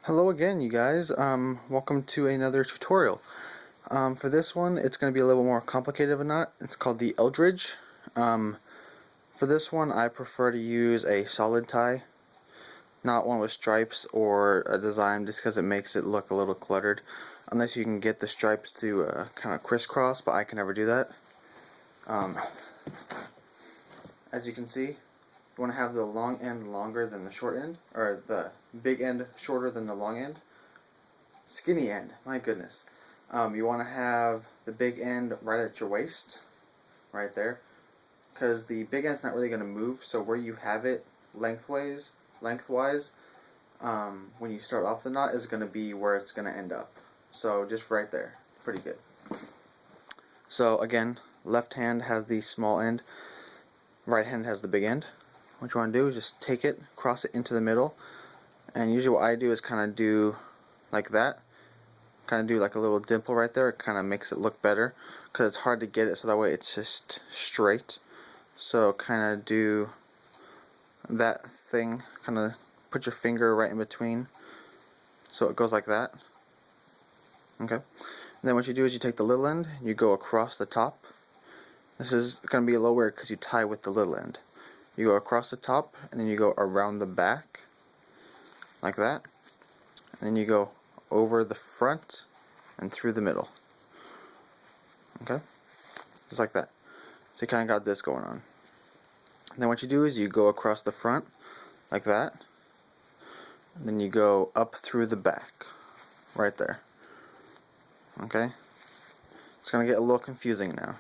Hello again, you guys. Welcome to another tutorial. For this one, it's going to be a little more complicated of a knot. It's called the Eldredge. For this one, I prefer to use a solid tie, not one with stripes or a design, just because it makes it look a little cluttered. Unless you can get the stripes to kind of crisscross, but I can never do that. As you can see, you want to have the long end longer than the short end, or the big end shorter than the long end. Skinny end, my goodness. You want to have the big end right at your waist, right there, because the big end's not really going to move, so where you have it lengthwise, when you start off the knot is going to be where it's going to end up. So just right there, pretty good. So again, left hand has the small end, right hand has the big end. What you want to do is just take it, cross it into the middle, and usually what I do is kind of do like that, kind of do like a little dimple right there. It kind of makes it look better because it's hard to get it so that way it's just straight. So kind of do that thing, kind of put your finger right in between so it goes like that. Okay, and then what you do is you take the little end, you go across the top. This is going to be a little weird because you tie with the little end. You go across the top, and then you go around the back, like that. And then you go over the front and through the middle. Okay? Just like that. So you kind of got this going on. And then what you do is you go across the front, like that. And then you go up through the back, right there. Okay? It's going to get a little confusing now.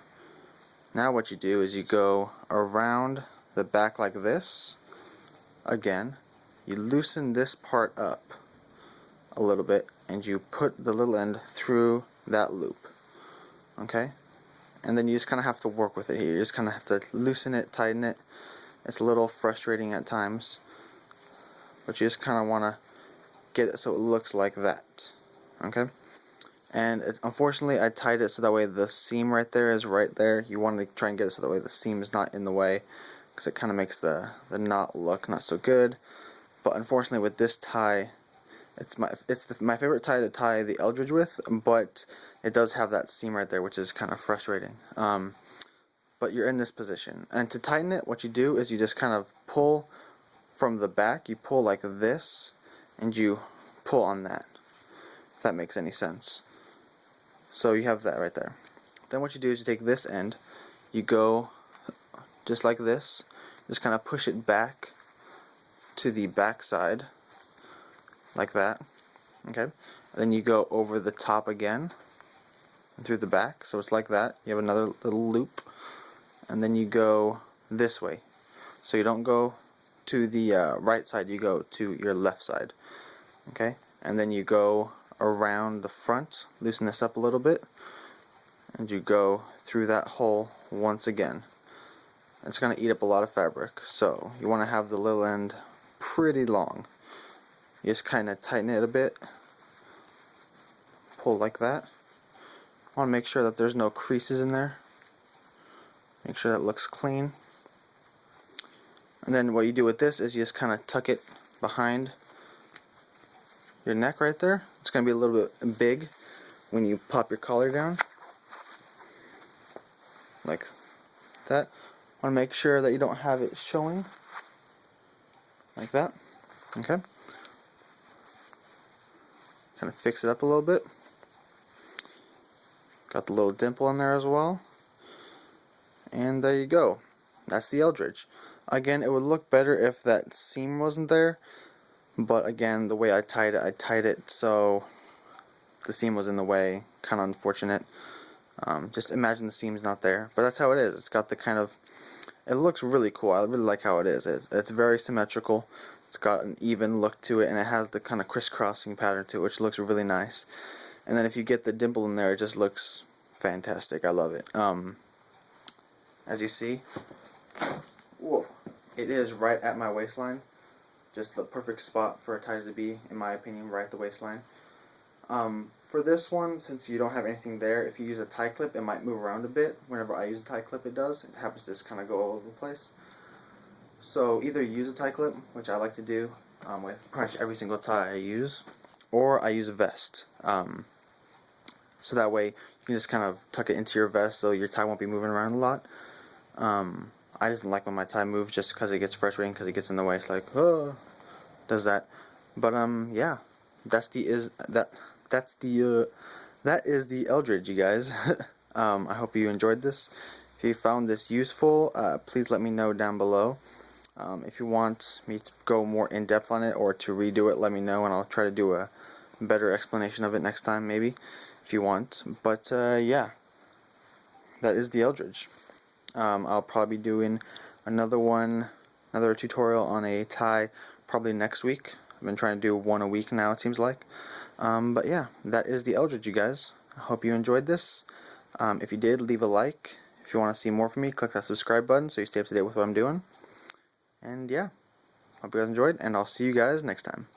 Now what you do is you go around the back like this. Again, you loosen this part up a little bit and you put the little end through that loop. Okay? And then you just kind of have to work with it here. You just kind of have to loosen it, tighten it. It's a little frustrating at times, but you just kind of want to get it so it looks like that. Okay? And unfortunately I tied it so that way the seam right there is right there. You want to try and get it so that way the seam is not in the way, because it kind of makes the knot look not so good. But unfortunately with this tie, it's my favorite tie to tie the Eldredge with, but it does have that seam right there, which is kind of frustrating. But you're in this position, and to tighten it, what you do is you just kind of pull from the back. You pull like this, and you pull on that, if that makes any sense. So you have that right there. Then what you do is you take this end, you go just like this, just kind of push it back to the back side, like that. Okay? And then you go over the top again, and through the back, so it's like that. You have another little loop, and then you go this way. So you don't go to the right side, you go to your left side. Okay? And then you go around the front, loosen this up a little bit, and you go through that hole once again. It's going to eat up a lot of fabric, so you want to have the little end pretty long. You just kind of tighten it a bit, pull like that. Want to make sure that there's no creases in there. Make sure that looks clean. And then what you do with this is you just kind of tuck it behind your neck right there. It's going to be a little bit big when you pop your collar down, like that. Want to make sure that you don't have it showing, like that. Okay. Kind of fix it up a little bit. Got the little dimple in there as well. And there you go. That's the Eldredge. Again, it would look better if that seam wasn't there, but again, the way I tied it so the seam was in the way. Kind of unfortunate. Just imagine the seam's not there, but that's how it is. It's got the kind of, it looks really cool. I really like how it is. It's very symmetrical. It's got an even look to it, and it has the kind of crisscrossing pattern to it, which looks really nice. And then if you get the dimple in there, it just looks fantastic. I love it. As you see, whoa, it is right at my waistline. Just the perfect spot for a ties to be, in my opinion, right at the waistline. For this one, since you don't have anything there, if you use a tie clip, it might move around a bit. Whenever I use a tie clip, it does. It happens to just kind of go all over the place. So either use a tie clip, which I like to do with pretty much every single tie I use, or I use a vest. So that way you can just kind of tuck it into your vest so your tie won't be moving around a lot. I just don't like when my tie moves just because it gets frustrating, because it gets in the way. It's like, oh, does that. But yeah, that is the Eldredge, you guys. I hope you enjoyed this. If you found this useful, please let me know down below. If you want me to go more in depth on it or to redo it, let me know, and I'll try to do a better explanation of it next time, maybe, if you want. But yeah, that is the Eldredge. I'll probably be doing another tutorial on a tie probably next week. I've been trying to do one a week now, it seems like. But yeah, that is the Eldredge, you guys. I hope you enjoyed this. If you did, leave a like. If you want to see more from me, click that subscribe button so you stay up to date with what I'm doing. And yeah, hope you guys enjoyed, and I'll see you guys next time.